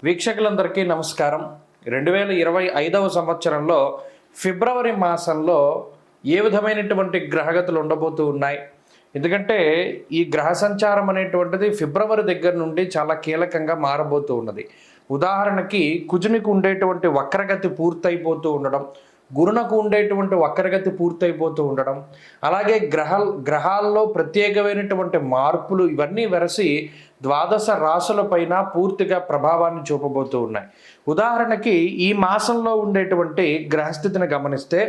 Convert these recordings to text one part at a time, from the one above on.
వీక్షకులందరికీ నమస్కారం. 2025వ సంవత్సరంలో ఫిబ్రవరి మాసంలో ఏ విధమైనటువంటి గ్రహగతులు ఉండబోతూ ఉన్నాయి? ఎందుకంటే ఈ గ్రహ సంచారం అనేటువంటిది ఫిబ్రవరి దగ్గర నుండి చాలా కీలకంగా మారబోతూ ఉన్నది. ఉదాహరణకి కుజునికి ఉండేటువంటి వక్రగతి పూర్తయిపోతూ ఉండడం, గురునకు ఉండేటువంటి వక్రగతి పూర్తయిపోతూ ఉండడం, అలాగే గ్రహాల్లో ప్రత్యేకమైనటువంటి మార్పులు ఇవన్నీ వెరసి ద్వాదశ రాశులపైన పూర్తిగా ప్రభావాన్ని చూపబోతూ ఉన్నాయి. ఉదాహరణకి ఈ మాసంలో ఉండేటువంటి గ్రహస్థితిని గమనిస్తే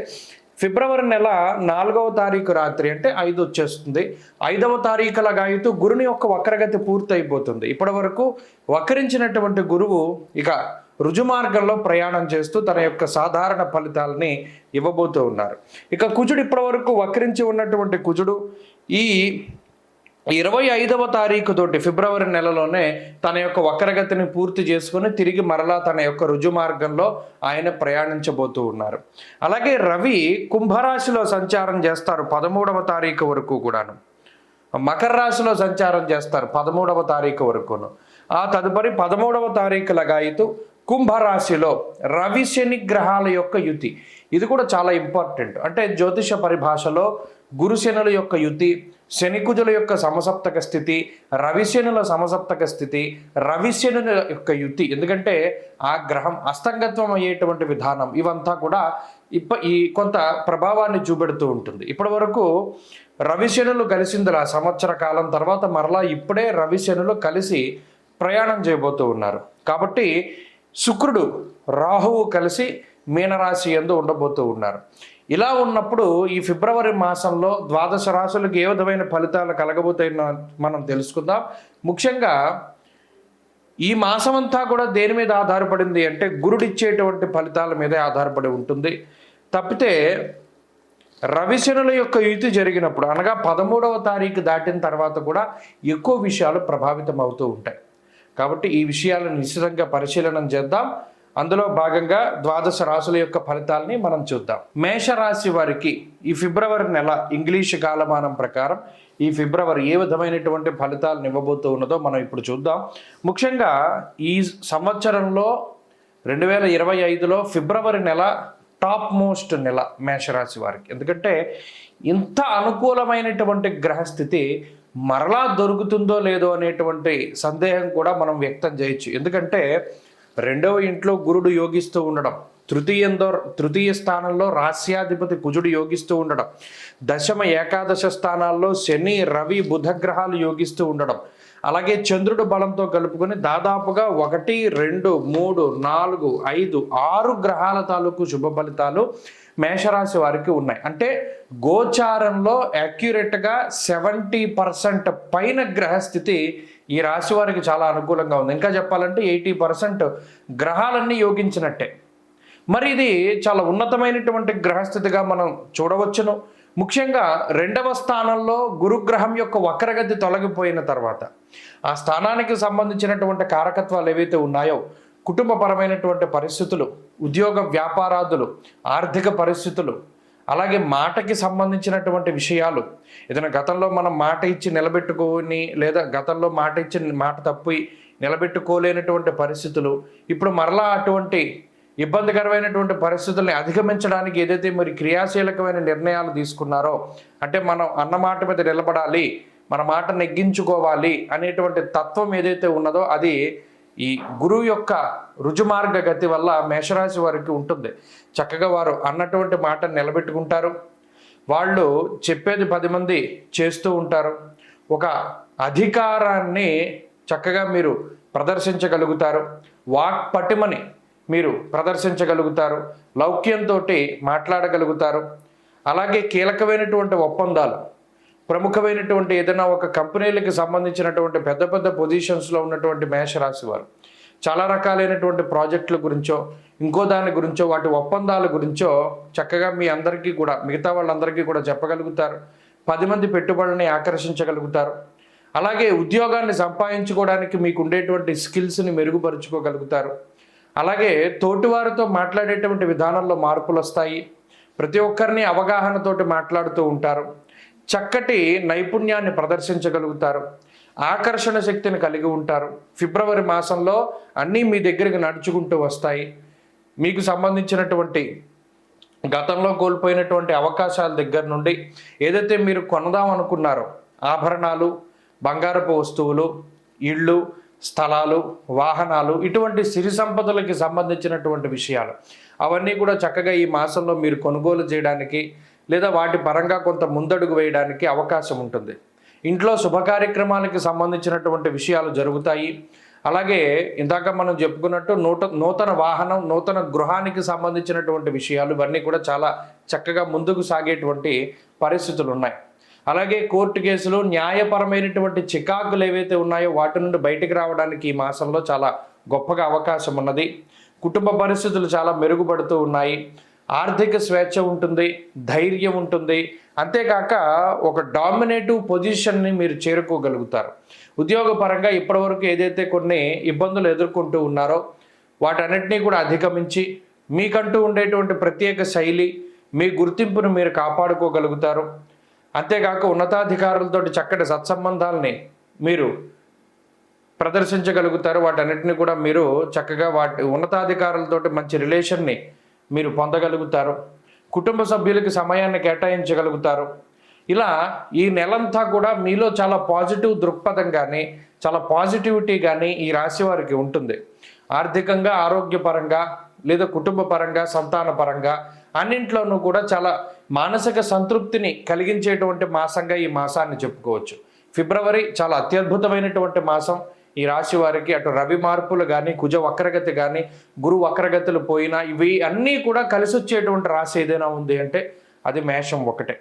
ఫిబ్రవరి నెల 4వ తారీఖు రాత్రి అంటే 5 వచ్చేస్తుంది. 5వ తారీఖుల గాయతూ గురుని యొక్క వక్రగతి పూర్తయిపోతుంది. ఇప్పటి వరకు వక్రించినటువంటి గురువు ఇక రుజుమార్గంలో ప్రయాణం చేస్తూ తన యొక్క సాధారణ ఫలితాలని ఇవ్వబోతూ ఉన్నారు. ఇక కుజుడు ఇప్పటి వరకు వక్రించి ఉన్నటువంటి కుజుడు ఈ 25వ తారీఖు తోటి ఫిబ్రవరి నెలలోనే తన యొక్క వక్రగతిని పూర్తి చేసుకుని తిరిగి మరలా తన యొక్క రుజు మార్గంలో ఆయన ప్రయాణించబోతూ ఉన్నారు. అలాగే రవి కుంభరాశిలో సంచారం చేస్తారు 13వ తారీఖు వరకు కూడాను. మకర రాశిలో సంచారం చేస్తారు 13వ తారీఖు వరకును. ఆ తదుపరి 13వ తారీఖు లగాయితూ కుంభరాశిలో రవి శని గ్రహాల యొక్క యుతి. ఇది కూడా చాలా ఇంపార్టెంట్. అంటే జ్యోతిష పరిభాషలో గురుశనుల యొక్క యుతి, శనికుజుల యొక్క సమసప్తక స్థితి, రవిశనుల సమసప్తక స్థితి, రవిశనుల యొక్క యుతి. ఎందుకంటే ఆ గ్రహం అస్తంగత్వం అయ్యేటువంటి విధానం ఇవంతా కూడా ఈ కొంత ప్రభావాన్ని చూపెడుతూ ఉంటుంది. ఇప్పటి వరకు రవిశనులు కలిసిందిలా సంవత్సర కాలం తర్వాత మరలా ఇప్పుడే రవిశనులు కలిసి ప్రయాణం చేయబోతూ ఉన్నారు. కాబట్టి శుక్రుడు రాహువు కలిసి మీనరాశి యందు ఉండబోతూ ఉన్నారు. ఇలా ఉన్నప్పుడు ఈ ఫిబ్రవరి మాసంలో ద్వాదశ రాశులకు ఏ విధమైన ఫలితాలు కలగబోతాయో మనం తెలుసుకుందాం. ముఖ్యంగా ఈ మాసం అంతా కూడా దేని మీద ఆధారపడింది అంటే గురుడిచ్చేటువంటి ఫలితాల మీదే ఆధారపడి ఉంటుంది. తప్పితే రవిశనుల యొక్క యుతి జరిగినప్పుడు అనగా 13వ తారీఖు దాటిన తర్వాత కూడా ఎక్కువ విషయాలు ప్రభావితం అవుతూ ఉంటాయి. కాబట్టి ఈ విషయాలను నిశ్చితంగా పరిశీలన చేద్దాం. అందులో భాగంగా ద్వాదశ రాశుల యొక్క ఫలితాలని మనం చూద్దాం. మేషరాశి వారికి ఈ ఫిబ్రవరి నెల ఇంగ్లీషు కాలమానం ప్రకారం ఈ ఫిబ్రవరి ఏ విధమైనటువంటి ఫలితాలను ఇవ్వబోతూ ఉన్నదో మనం ఇప్పుడు చూద్దాం. ముఖ్యంగా ఈ సంవత్సరంలో 2025లో ఫిబ్రవరి నెల టాప్ మోస్ట్ నెల మేషరాశి వారికి. ఎందుకంటే ఇంత అనుకూలమైనటువంటి గ్రహస్థితి మరలా దొరుకుతుందో లేదో అనేటువంటి సందేహం కూడా మనం వ్యక్తం చేయొచ్చు. ఎందుకంటే 2వ ఇంట్లో గురుడు యోగిస్తూ ఉండడం, తృతీయ స్థానంలో రాస్యాధిపతి కుజుడు యోగిస్తూ ఉండడం, దశమ ఏకాదశ స్థానాల్లో శని రవి బుధ గ్రహాలు యోగిస్తూ ఉండడం, అలాగే చంద్రుడు బలంతో కలుపుకొని దాదాపుగా 1 2 3 4 5 6 గ్రహాల తాలూకు శుభ ఫలితాలు మేషరాశి వారికి ఉన్నాయి. అంటే గోచారంలో యాక్యురేట్గా 70% పైన గ్రహస్థితి ఈ రాశి వారికి చాలా అనుకూలంగా ఉంది. ఇంకా చెప్పాలంటే 80% గ్రహాలన్నీ యోగించినట్టే. మరి ఇది చాలా ఉన్నతమైనటువంటి గ్రహస్థితిగా మనం చూడవచ్చును. ముఖ్యంగా 2వ స్థానంలో గురుగ్రహం యొక్క వక్రగతి తొలగిపోయిన తర్వాత ఆ స్థానానికి సంబంధించినటువంటి కారకత్వాలు ఏవైతే ఉన్నాయో కుటుంబపరమైనటువంటి పరిస్థితులు, ఉద్యోగ వ్యాపారాదులు, ఆర్థిక పరిస్థితులు, అలాగే మాటకి సంబంధించినటువంటి విషయాలు, ఏదైనా గతంలో మనం మాట ఇచ్చి నిలబెట్టుకొని లేదా గతంలో మాట తప్పి నిలబెట్టుకోలేనటువంటి పరిస్థితులు ఇప్పుడు మరలా అటువంటి ఇబ్బందికరమైనటువంటి పరిస్థితుల్ని అధిగమించడానికి ఏదైతే మరి క్రియాశీలకమైన నిర్ణయాలు తీసుకున్నారో, అంటే మనం అన్నమాట మీద నిలబడాలి, మన మాట నెగ్గించుకోవాలి అనేటువంటి తత్వం ఏదైతే ఉన్నదో అది ఈ గురువు యొక్క రుజుమార్గ గతి వల్ల మేషరాశి వారికి ఉంటుంది. చక్కగా వారు అన్నటువంటి మాటను నిలబెట్టుకుంటారు. వాళ్ళు చెప్పేది 10 మంది చేస్తూ ఉంటారు. ఒక అధికారాన్ని చక్కగా మీరు ప్రదర్శించగలుగుతారు. వాక్ పటిమని మీరు ప్రదర్శించగలుగుతారు. లౌక్యంతో మాట్లాడగలుగుతారు. అలాగే కీలకమైనటువంటి ఒప్పందాలు, ప్రముఖమైనటువంటి ఏదైనా ఒక కంపెనీలకు సంబంధించినటువంటి పెద్ద పెద్ద పొజిషన్స్లో ఉన్నటువంటి మేషరాశి వారు చాలా రకాలైనటువంటి ప్రాజెక్టుల గురించో ఇంకో దాని గురించో వాటి ఒప్పందాల గురించో చక్కగా మీ అందరికీ కూడా మిగతా వాళ్ళందరికీ కూడా చెప్పగలుగుతారు. 10 మంది పెట్టుబడులని ఆకర్షించగలుగుతారు. అలాగే ఉద్యోగాన్ని సంపాదించుకోవడానికి మీకు ఉండేటువంటి స్కిల్స్ని మెరుగుపరుచుకోగలుగుతారు. అలాగే తోటివారితో మాట్లాడేటువంటి విధానంలో మార్పులు వస్తాయి. ప్రతి ఒక్కరిని అవగాహనతోటి మాట్లాడుతూ ఉంటారు. చక్కటి నైపుణ్యాన్ని ప్రదర్శించగలుగుతారు. ఆకర్షణ శక్తిని కలిగి ఉంటారు. ఫిబ్రవరి మాసంలో అన్నీ మీ దగ్గరికి నడుచుకుంటూ వస్తాయి. మీకు సంబంధించినటువంటి గతంలో కోల్పోయినటువంటి అవకాశాల దగ్గర నుండి ఏదైతే మీరు కొనదాం అనుకున్నారో ఆభరణాలు, బంగారపు వస్తువులు, ఇళ్ళు, స్థలాలు, వాహనాలు, ఇటువంటి సిరి సంపదలకి సంబంధించినటువంటి విషయాలు అవన్నీ కూడా చక్కగా ఈ మాసంలో మీరు కొనుగోలు చేయడానికి లేదా వాటి పరంగా కొంత ముందడుగు వేయడానికి అవకాశం ఉంటుంది. ఇంట్లో శుభ కార్యక్రమాలకి సంబంధించినటువంటి విషయాలు జరుగుతాయి. అలాగే ఇందాక మనం చెప్పుకున్నట్టు నూతన వాహనం, నూతన గృహానికి సంబంధించినటువంటి విషయాలు ఇవన్నీ కూడా చాలా చక్కగా ముందుకు సాగేటువంటి పరిస్థితులు ఉన్నాయి. అలాగే కోర్టు కేసులు, న్యాయపరమైనటువంటి చికాకులు ఏవైతే ఉన్నాయో వాటి నుండి బయటికి రావడానికి ఈ మాసంలో చాలా గొప్పగా అవకాశం ఉన్నది. కుటుంబ పరిస్థితులు చాలా మెరుగుపడుతూ ఉన్నాయి. ఆర్థిక స్వేచ్ఛ ఉంటుంది, ధైర్యం ఉంటుంది. అంతేకాక ఒక డామినేటివ్ పొజిషన్ని మీరు చేరుకోగలుగుతారు. ఉద్యోగపరంగా ఇప్పటివరకు ఏదైతే కొన్ని ఇబ్బందులు ఎదుర్కొంటూ ఉన్నారో వాటన్నిటినీ కూడా అధిగమించి మీకంటూ ఉండేటువంటి ప్రత్యేక శైలి, మీ గుర్తింపును మీరు కాపాడుకోగలుగుతారు. అంతేకాక ఉన్నతాధికారులతో చక్కటి సత్సంబంధాలని మీరు ప్రదర్శించగలుగుతారు. వాటన్నిటిని కూడా మీరు చక్కగా ఉన్నతాధికారులతో మంచి రిలేషన్ని మీరు పొందగలుగుతారు. కుటుంబ సభ్యులకి సమయాన్ని కేటాయించగలుగుతారు. ఇలా ఈ నెలంతా కూడా మీలో చాలా పాజిటివ్ దృక్పథం కానీ, చాలా పాజిటివిటీ కానీ ఈ రాశి వారికి ఉంటుంది. ఆర్థికంగా, ఆరోగ్యపరంగా లేదా కుటుంబ పరంగా, సంతాన పరంగా అన్నింట్లోనూ కూడా చాలా మానసిక సంతృప్తిని కలిగించేటువంటి మాసంగా ఈ మాసాన్ని చెప్పుకోవచ్చు. ఫిబ్రవరి చాలా అత్యద్భుతమైనటువంటి మాసం ఈ రాశి వారికి. అటు రవి మార్పులు కానీ, కుజ వక్రగతి కానీ, గురు వక్రగతులు పోయినా ఇవి అన్నీ కూడా కలిసి వచ్చేటువంటి రాశి ఏదైనా ఉంది అంటే అది మేషం ఒకటే.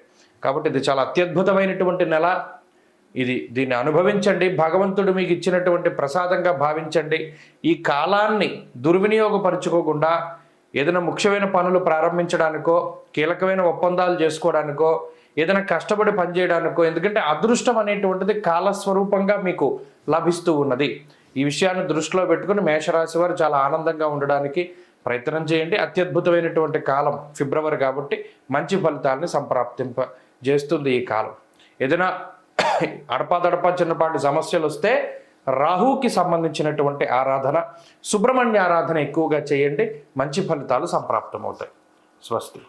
కాబట్టి ఇది చాలా అత్యద్భుతమైనటువంటి నెల. దీన్ని అనుభవించండి. భగవంతుడు మీకు ఇచ్చినటువంటి ప్రసాదంగా భావించండి. ఈ కాలాన్ని దుర్వినియోగపరుచుకోకుండా ఏదైనా ముఖ్యమైన పనులు ప్రారంభించడానికో, కీలకమైన ఒప్పందాలు చేసుకోవడానికో, ఏదైనా కష్టపడి పనిచేయడానికో, ఎందుకంటే అదృష్టం అనేటువంటిది కాలస్వరూపంగా మీకు లభిస్తూ ఉన్నది. ఈ విషయాన్ని దృష్టిలో పెట్టుకుని మేషరాశి వారు చాలా ఆనందంగా ఉండడానికి ప్రయత్నం చేయండి. అత్యద్భుతమైనటువంటి కాలం ఫిబ్రవరి కాబట్టి మంచి ఫలితాలని సంప్రాప్తింపజేస్తుంది ఈ కాలం. ఏదైనా అడపాదడపా చిన్నపాటి సమస్యలు వస్తే రాహుకి సంబంధించినటువంటి ఆరాధన, సుబ్రహ్మణ్య ఆరాధన ఎక్కువగా చేయండి. మంచి ఫలితాలు సంప్రాప్తమవుతాయి. స్వస్తి.